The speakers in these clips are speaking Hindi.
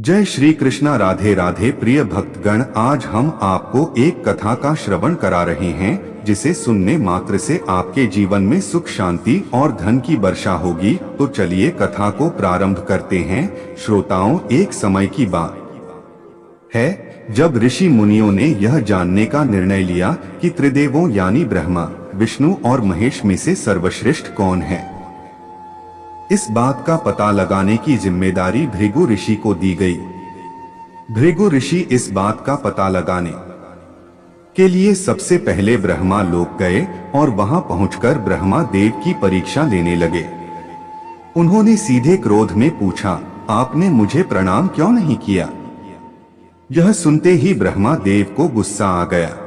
जय श्री कृष्णा। राधे राधे। प्रिय भक्तगण, आज हम आपको एक कथा का श्रवण करा रहे हैं जिसे सुनने मात्र से आपके जीवन में सुख, शांति और धन की वर्षा होगी। तो चलिए कथा को प्रारंभ करते हैं। श्रोताओं, एक समय की बात है जब ऋषि मुनियों ने यह जानने का निर्णय लिया कि त्रिदेवों यानी ब्रह्मा, विष्णु और महेश में से सर्वश्रेष्ठ कौन है। इस बात का पता लगाने की जिम्मेदारी भृगु ऋषि को दी गई। भृगु ऋषि इस बात का पता लगाने के लिए सबसे पहले ब्रह्मा लोक गए और वहां पहुंचकर ब्रह्मा देव की परीक्षा लेने लगे। उन्होंने सीधे क्रोध में पूछा, आपने मुझे प्रणाम क्यों नहीं किया। यह सुनते ही ब्रह्मा देव को गुस्सा आ गया।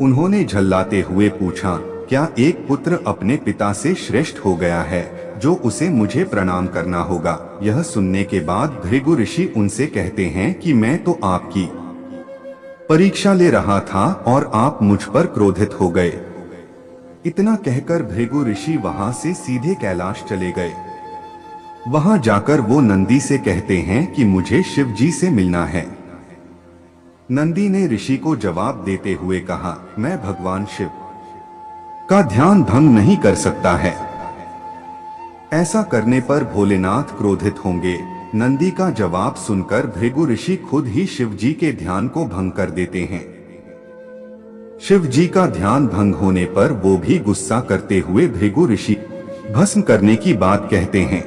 उन्होंने झल्लाते हुए पूछा, क्या एक पुत्र अपने पिता से श्रेष्ठ हो गया है जो उसे मुझे प्रणाम करना होगा। यह सुनने के बाद भृगु ऋषि उनसे कहते हैं कि मैं तो आपकी परीक्षा ले रहा था और आप मुझ पर क्रोधित हो गए। इतना कहकर भृगु ऋषि वहां से सीधे कैलाश चले गए। वहां जाकर वो नंदी से कहते हैं कि मुझे शिव जी से मिलना है। नंदी ने ऋषि को जवाब देते हुए कहा, मैं भगवान शिव का ध्यान भंग नहीं कर सकता है। ऐसा करने पर भोलेनाथ क्रोधित होंगे। नंदी का जवाब सुनकर भृगु ऋषि खुद ही शिव जी के ध्यान को भंग कर देते हैं। शिव जी का ध्यान भंग होने पर वो भी गुस्सा करते हुए भृगु ऋषि भस्म करने की बात कहते हैं।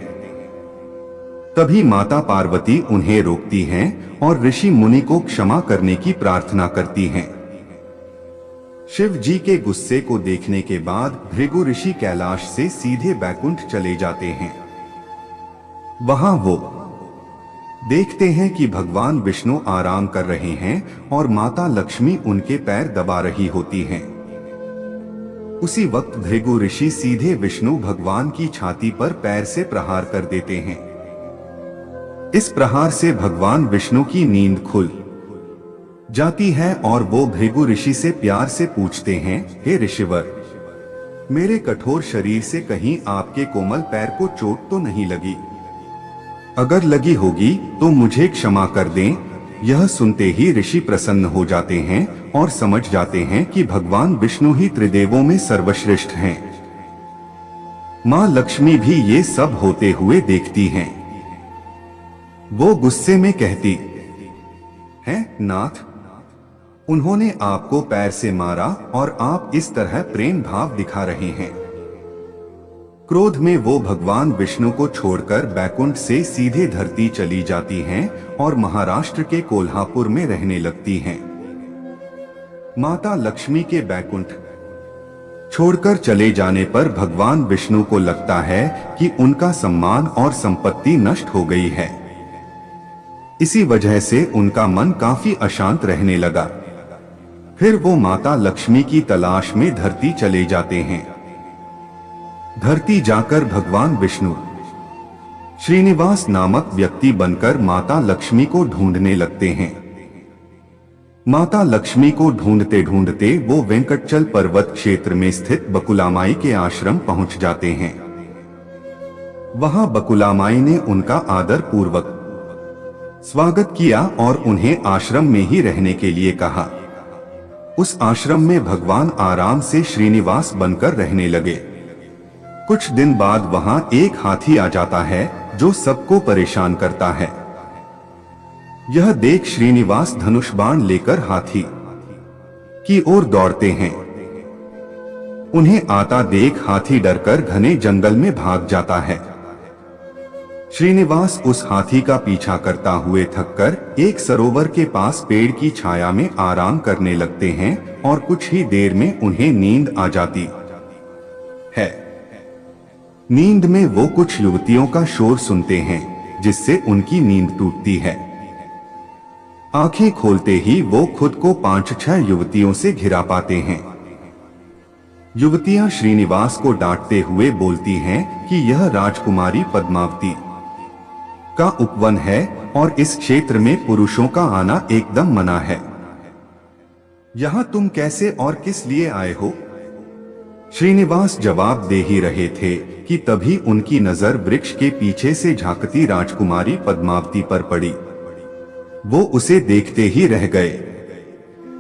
तभी माता पार्वती उन्हें रोकती हैं और ऋषि मुनि को क्षमा करने की प्रार्थना करती हैं। शिव जी के गुस्से को देखने के बाद भृगु ऋषि कैलाश से सीधे बैकुंठ चले जाते हैं। वहां वो देखते हैं कि भगवान विष्णु आराम कर रहे हैं और माता लक्ष्मी उनके पैर दबा रही होती हैं। उसी वक्त भृगु ऋषि सीधे विष्णु भगवान की छाती पर पैर से प्रहार कर देते हैं। इस प्रहार से भगवान विष्णु की नींद खुल जाती है और वो भृगु ऋषि से प्यार से पूछते हैं, हे ऋषिवर, मेरे कठोर शरीर से कहीं आपके कोमल पैर को चोट तो नहीं लगी। अगर लगी होगी तो मुझे क्षमा कर दें। यह सुनते ही ऋषि प्रसन्न हो जाते हैं और समझ जाते हैं कि भगवान विष्णु ही त्रिदेवों में सर्वश्रेष्ठ हैं। मां लक्ष्मी भी ये सब होते हुए देखती हैं। वो गुस्से में कहती है, नाथ, उन्होंने आपको पैर से मारा और आप इस तरह प्रेम भाव दिखा रहे हैं। क्रोध में वो भगवान विष्णु को छोड़कर बैकुंठ से सीधे धरती चली जाती हैं और महाराष्ट्र के कोल्हापुर में रहने लगती हैं। माता लक्ष्मी के बैकुंठ छोड़कर चले जाने पर भगवान विष्णु को लगता है कि उनका सम्मान और संपत्ति नष्ट हो गई है। इसी वजह से उनका मन काफी अशांत रहने लगा। फिर वो माता लक्ष्मी की तलाश में धरती चले जाते हैं। धरती जाकर भगवान विष्णु श्रीनिवास नामक व्यक्ति बनकर माता लक्ष्मी को ढूंढने लगते हैं। माता लक्ष्मी को ढूंढते ढूंढते वो वेंकटचल पर्वत क्षेत्र में स्थित बकुलामाई के आश्रम पहुंच जाते हैं। वहां बकुलामाई ने उनका आदर पूर्वक स्वागत किया और उन्हें आश्रम में ही रहने के लिए कहा। उस आश्रम में भगवान आराम से श्रीनिवास बनकर रहने लगे। कुछ दिन बाद वहां एक हाथी आ जाता है जो सबको परेशान करता है। यह देख श्रीनिवास धनुष बाण लेकर हाथी की ओर दौड़ते हैं। उन्हें आता देख हाथी डरकर घने जंगल में भाग जाता है। श्रीनिवास उस हाथी का पीछा करता हुए थककर एक सरोवर के पास पेड़ की छाया में आराम करने लगते हैं और कुछ ही देर में उन्हें नींद आ जाती है। नींद में वो कुछ युवतियों का शोर सुनते हैं जिससे उनकी नींद टूटती है। आंखें खोलते ही वो खुद को 5-6 युवतियों से घिरा पाते हैं। युवतियां श्रीनिवास को डांटते हुए बोलती हैं कि यह राजकुमारी पद्मावती का उपवन है और इस क्षेत्र में पुरुषों का आना एकदम मना है। यहां तुम कैसे और किस लिए आए हो। श्रीनिवास जवाब दे ही रहे थे कि तभी उनकी नजर वृक्ष के पीछे से झांकती राजकुमारी पद्मावती पर पड़ी। वो उसे देखते ही रह गए।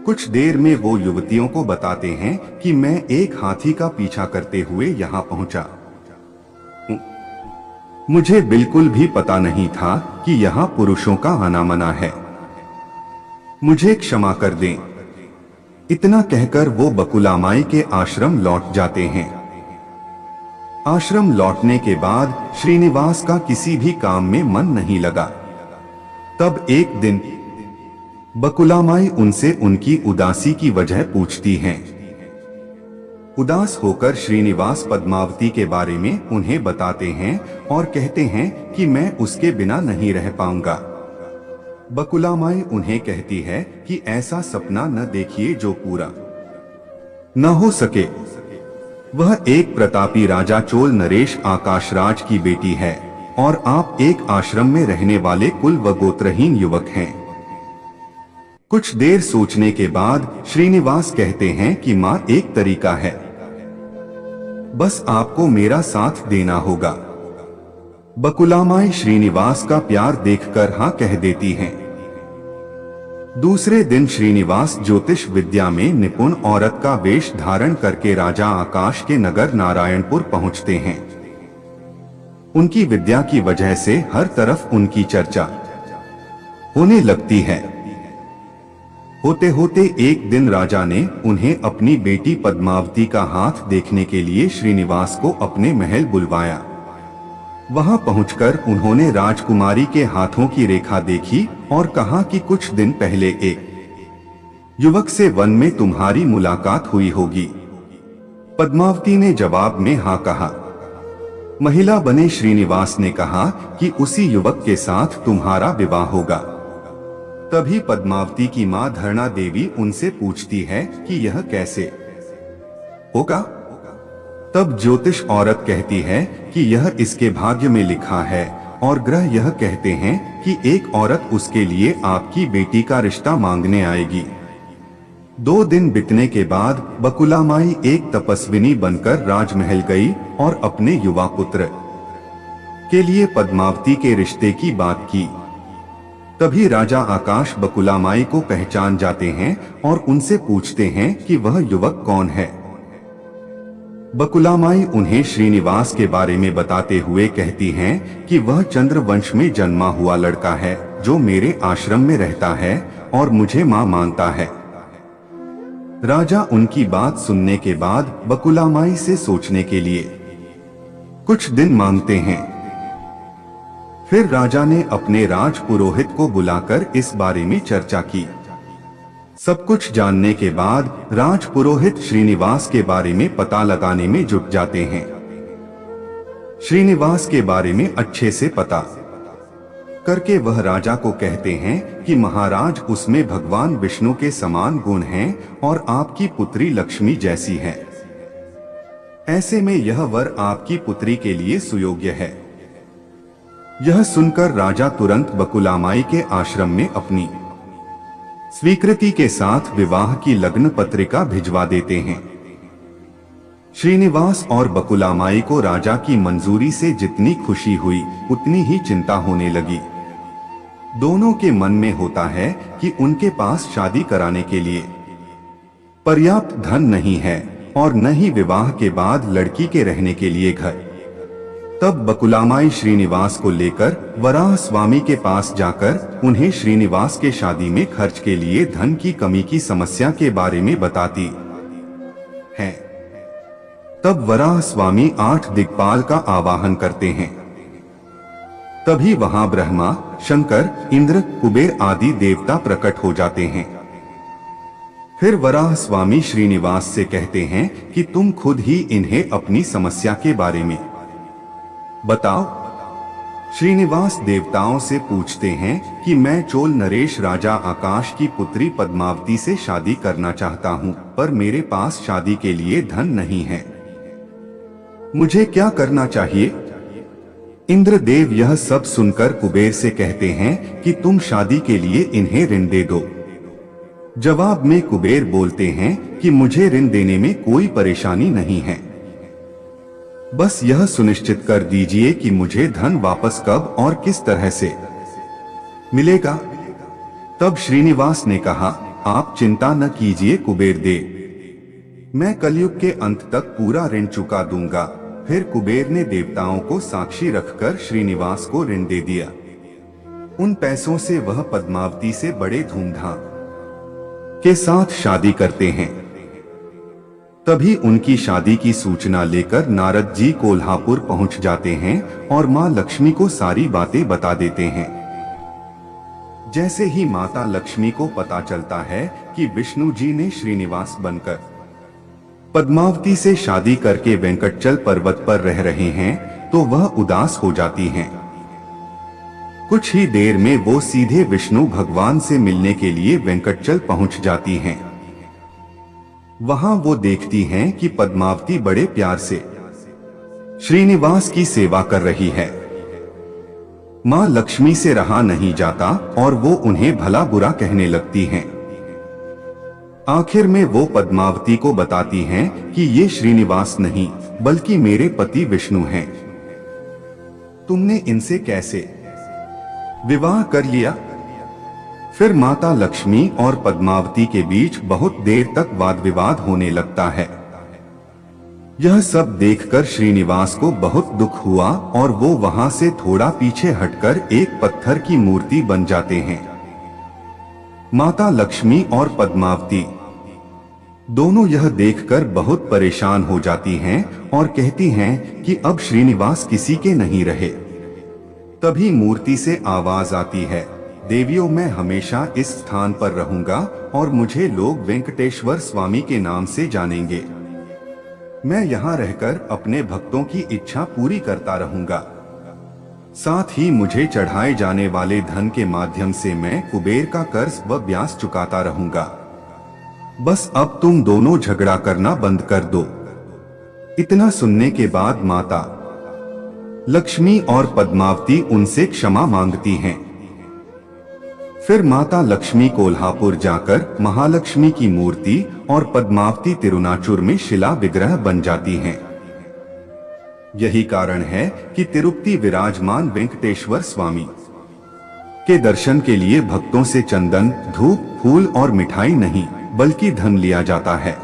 कुछ देर में वो युवतियों को बताते हैं कि मैं एक हाथी का पीछा करते हुए यहाँ पहुंचा। मुझे बिल्कुल भी पता नहीं था कि यहाँ पुरुषों का आना मना है। मुझे क्षमा कर दें। इतना कहकर वो बकुलामाई के आश्रम लौट जाते हैं। आश्रम लौटने के बाद श्रीनिवास का किसी भी काम में मन नहीं लगा। तब एक दिन बकुलामाई उनसे उनकी उदासी की वजह पूछती हैं। उदास होकर श्रीनिवास पद्मावती के बारे में उन्हें बताते हैं और कहते हैं कि मैं उसके बिना नहीं रह पाऊंगा। बकुलामाई उन्हें कहती है कि ऐसा सपना न देखिए जो पूरा न हो सके। वह एक प्रतापी राजा चोल नरेश आकाशराज की बेटी है और आप एक आश्रम में रहने वाले कुल व गोत्रहीन युवक हैं। कुछ देर सोचने के बाद श्रीनिवास कहते हैं कि मां, एक तरीका है, बस आपको मेरा साथ देना होगा। बकुलामाई श्रीनिवास का प्यार देखकर हाँ कह देती हैं। दूसरे दिन श्रीनिवास ज्योतिष विद्या में निपुण औरत का वेश धारण करके राजा आकाश के नगर नारायणपुर पहुंचते हैं। उनकी विद्या की वजह से हर तरफ उनकी चर्चा होने लगती है। होते होते एक दिन राजा ने उन्हें अपनी बेटी पद्मावती का हाथ देखने के लिए श्रीनिवास को अपने महल बुलवाया। वहां पहुंचकर उन्होंने राजकुमारी के हाथों की रेखा देखी और कहा कि कुछ दिन पहले एक युवक से वन में तुम्हारी मुलाकात हुई होगी। पद्मावती ने जवाब में हाँ कहा। महिला बने श्रीनिवास ने कहा कि उसी युवक के साथ तुम्हारा विवाह होगा। तभी पद्मावती की मां धरणा देवी उनसे पूछती है कि यह कैसे होगा। तब ज्योतिष औरत कहती है कि यह इसके भाग्य में लिखा है और ग्रह यह कहते हैं कि एक औरत उसके लिए आपकी बेटी का रिश्ता मांगने आएगी। 2 दिन बीतने के बाद बकुलामाई एक तपस्विनी बनकर राजमहल गई और अपने युवा पुत्र के लिए पद्मावती के रिश्ते की बात की। तभी राजा आकाश बकुलामाई को पहचान जाते हैं और उनसे पूछते हैं कि वह युवक कौन है। बकुलामाई उन्हें श्रीनिवास के बारे में बताते हुए कहती हैं कि वह चंद्रवंश में जन्मा हुआ लड़का है जो मेरे आश्रम में रहता है और मुझे मां मानता है। राजा उनकी बात सुनने के बाद बकुलामाई से सोचने के लिए कुछ दिन मांगते हैं। फिर राजा ने अपने राज पुरोहित को बुलाकर इस बारे में चर्चा की। सब कुछ जानने के बाद राज पुरोहित श्रीनिवास के बारे में पता लगाने में जुट जाते हैं। श्रीनिवास के बारे में अच्छे से पता करके वह राजा को कहते हैं कि महाराज, उसमें भगवान विष्णु के समान गुण हैं और आपकी पुत्री लक्ष्मी जैसी है। ऐसे में यह वर आपकी पुत्री के लिए सुयोग्य है। यह सुनकर राजा तुरंत बकुलामाई के आश्रम में अपनी स्वीकृति के साथ विवाह की लग्न पत्रिका भिजवा देते हैं। श्रीनिवास और बकुलामाई को राजा की मंजूरी से जितनी खुशी हुई उतनी ही चिंता होने लगी। दोनों के मन में होता है कि उनके पास शादी कराने के लिए पर्याप्त धन नहीं है और न ही विवाह के बाद लड़की के रहने के लिए घर। तब बकुलामाई श्रीनिवास को लेकर वराह स्वामी के पास जाकर उन्हें श्रीनिवास के शादी में खर्च के लिए धन की कमी की समस्या के बारे में बताती है। तब वराह स्वामी 8 दिक्पाल का आवाहन करते हैं। तभी वहां ब्रह्मा, शंकर, इंद्र, कुबेर आदि देवता प्रकट हो जाते हैं। फिर वराह स्वामी श्रीनिवास से कहते हैं कि तुम खुद ही इन्हें अपनी समस्या के बारे में बताओ। श्रीनिवास देवताओं से पूछते हैं कि मैं चोल नरेश राजा आकाश की पुत्री पद्मावती से शादी करना चाहता हूं, पर मेरे पास शादी के लिए धन नहीं है। मुझे क्या करना चाहिए? इंद्रदेव यह सब सुनकर कुबेर से कहते हैं कि तुम शादी के लिए इन्हें ऋण दे दो। जवाब में कुबेर बोलते हैं कि मुझे ऋण देने में कोई परेशानी नहीं है, बस यह सुनिश्चित कर दीजिए कि मुझे धन वापस कब और किस तरह से मिलेगा। तब श्रीनिवास ने कहा, आप चिंता न कीजिए कुबेर देव, मैं कलयुग के अंत तक पूरा ऋण चुका दूंगा। फिर कुबेर ने देवताओं को साक्षी रखकर श्रीनिवास को ऋण दे दिया। उन पैसों से वह पद्मावती से बड़े धूमधाम के साथ शादी करते हैं। तभी उनकी शादी की सूचना लेकर नारद जी कोल्हापुर पहुंच जाते हैं और मां लक्ष्मी को सारी बातें बता देते हैं। जैसे ही माता लक्ष्मी को पता चलता है कि विष्णु जी ने श्रीनिवास बनकर पद्मावती से शादी करके वेंकटचल पर्वत पर रह रहे हैं, तो वह उदास हो जाती हैं। कुछ ही देर में वो सीधे विष्णु भगवान से मिलने के लिए वेंकटचल पहुंच जाती हैं। वहां वो देखती हैं कि पद्मावती बड़े प्यार से श्रीनिवास की सेवा कर रही है। मां लक्ष्मी से रहा नहीं जाता और वो उन्हें भला बुरा कहने लगती हैं। आखिर में वो पद्मावती को बताती हैं कि ये श्रीनिवास नहीं बल्कि मेरे पति विष्णु हैं। तुमने इनसे कैसे विवाह कर लिया? फिर माता लक्ष्मी और पद्मावती के बीच बहुत देर तक वाद विवाद होने लगता है। यह सब देखकर श्रीनिवास को बहुत दुख हुआ और वो वहां से थोड़ा पीछे हटकर एक पत्थर की मूर्ति बन जाते हैं। माता लक्ष्मी और पद्मावती दोनों यह देखकर बहुत परेशान हो जाती हैं और कहती हैं कि अब श्रीनिवास किसी के नहीं रहे। तभी मूर्ति से आवाज आती है, देवियों, मैं हमेशा इस स्थान पर रहूंगा और मुझे लोग वेंकटेश्वर स्वामी के नाम से जानेंगे। मैं यहाँ रहकर अपने भक्तों की इच्छा पूरी करता रहूंगा। साथ ही मुझे चढ़ाए जाने वाले धन के माध्यम से मैं कुबेर का कर्ज व ब्याज चुकाता रहूंगा। बस अब तुम दोनों झगड़ा करना बंद कर दो। इतना सुनने के बाद माता लक्ष्मी और पद्मावती उनसे क्षमा मांगती हैं। फिर माता लक्ष्मी कोल्हापुर जाकर महालक्ष्मी की मूर्ति और पद्मावती तिरुनाचुर में शिला विग्रह बन जाती हैं। यही कारण है कि तिरुपति विराजमान वेंकटेश्वर स्वामी के दर्शन के लिए भक्तों से चंदन, धूप, फूल और मिठाई नहीं बल्कि धन लिया जाता है।